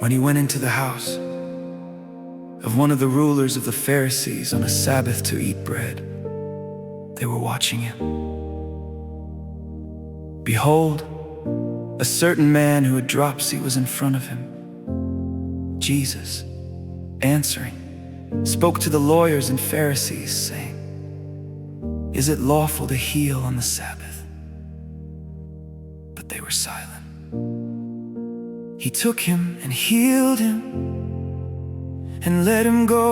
when he went into the house of one of the rulers of the Pharisees on a Sabbath to eat bread. They were watching him. Behold, a certain man who had dropsy was in front of him. Jesus, answering, spoke to the lawyers and Pharisees, saying, "Is it lawful to heal on the Sabbath?" But they were silent. He took him and healed him and let him go.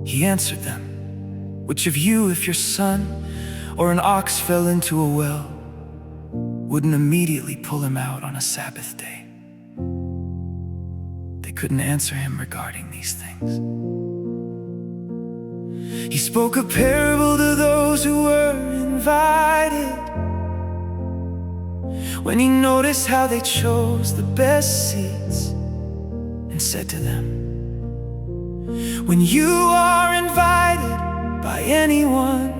He answered them, "Which of you, if your son or an ox fell into a well, wouldn't immediately pull him out on a Sabbath day?" They couldn't answer him regarding these things. He spoke a parable to those who were invited. When he noticed how they chose the best seats, and said to them, "When you are invited by anyone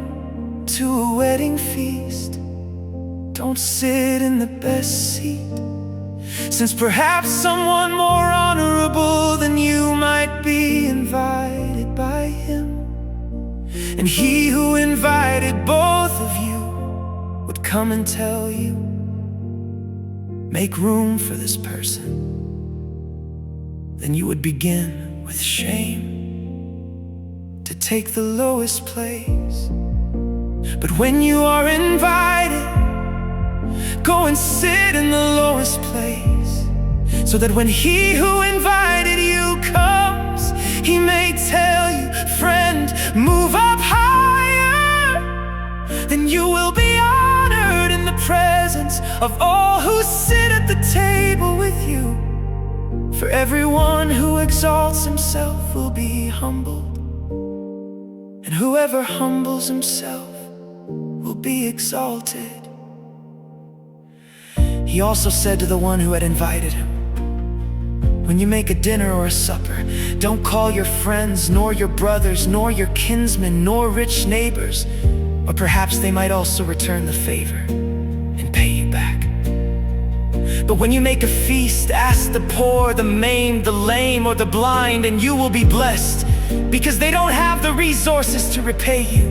to a wedding feast, don't sit in the best seat, since perhaps someone more honorable than you might be invited by him. And he who invited both of you would come and tell you, 'Make room for this person.' Then you would begin with shame to take the lowest place. But when you are invited, go and sit in the lowest place, so that when he who invited you comes, he may tell you, 'Friend, move up higher.' Then you will be honored in the presence of all who sit at the table with you. For everyone who exalts himself will be humbled, and whoever humbles himself will be exalted." He also said to the one who had invited him, "When you make a dinner or a supper, don't call your friends, nor your brothers, nor your kinsmen, nor rich neighbors, or perhaps they might also return the favor and pay you back. But when you make a feast, ask the poor, the maimed, the lame, or the blind, and you will be blessed, because they don't have the resources to repay you,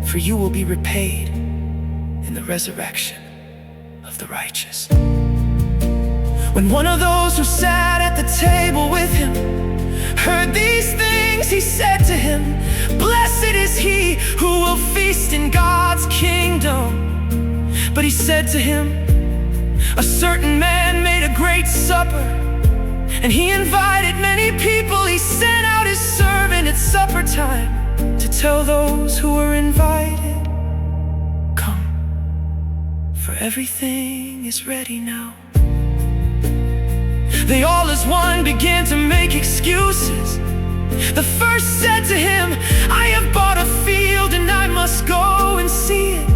for you will be repaid in the resurrection of the righteous." When one of those who sat at the table with him heard these things, he said to him, "Blessed is he who will feast in God's kingdom." But he said to him, "A certain man made a great supper, and he invited many people. He sent out his servant at supper time to tell those who were invited, 'Come, for everything is ready now.' They all as one began to make excuses. The first said to him, 'I have bought a field and I must go and see it.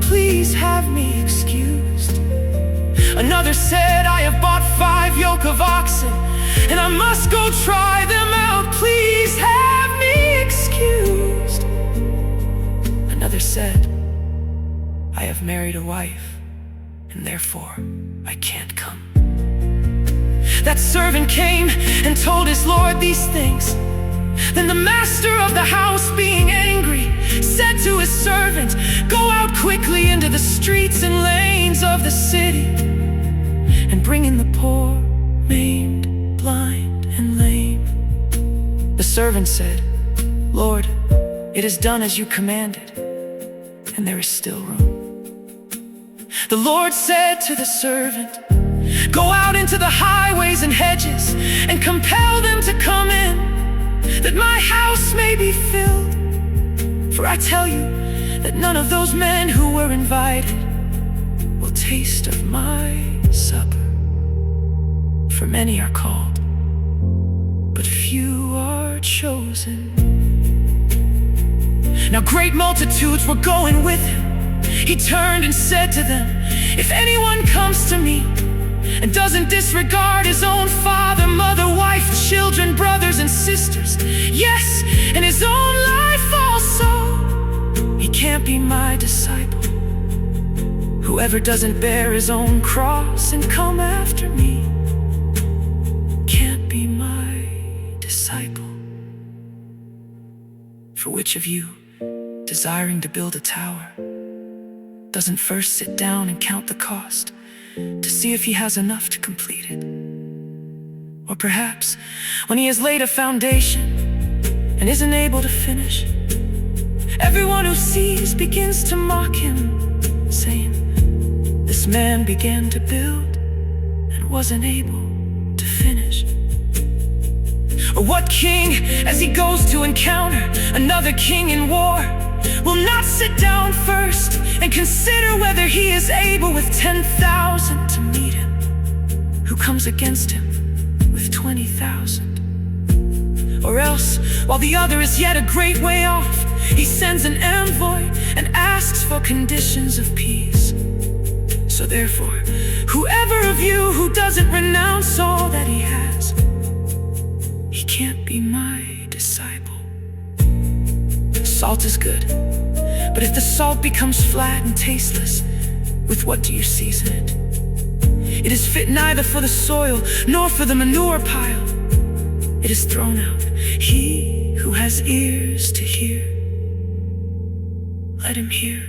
Please have me excused.' Another said, 'I have bought 5 yoke of oxen and I must go try them out. Please have me excused.' Another said, 'I have married a wife and therefore I can't come.' That servant came and told his lord these things. Then the master of the house, being angry, said to his servant, 'Go out quickly into the streets and lanes of the city, and bring in the poor, maimed, blind, and lame.' The servant said, 'Lord, it is done as you commanded, and there is still room.' The Lord said to the servant, 'Go out into the highways and hedges and compel them to come in, that my house may be filled. For I tell you that none of those men who were invited will taste of my supper. For many are called, but few are chosen.' Now great multitudes were going with him. He turned and said to them, 'If anyone comes to me and doesn't disregard his own father, mother, wife, children, brothers, and sisters, yes, and his own life also, he can't be my disciple. Whoever doesn't bear his own cross and come after me For which of you, desiring to build a tower, doesn't first sit down and count the cost to see if he has enough to complete it? Or perhaps, when he has laid a foundation and isn't able to finish, everyone who sees begins to mock him, saying, "This man began to build and wasn't able to finish." Or what king, as he goes to encounter another king in war, will not sit down first and consider whether he is able with 10,000 to meet him, who comes against him with 20,000? Or else, while the other is yet a great way off, he sends an envoy and asks for conditions of peace. So therefore, whoever of you who doesn't renounce all that he has, he can't be my disciple. Salt is good, but if the salt becomes flat and tasteless, with what do you season it? It is fit neither for the soil nor for the manure pile. It is thrown out. He who has ears to hear, let him hear.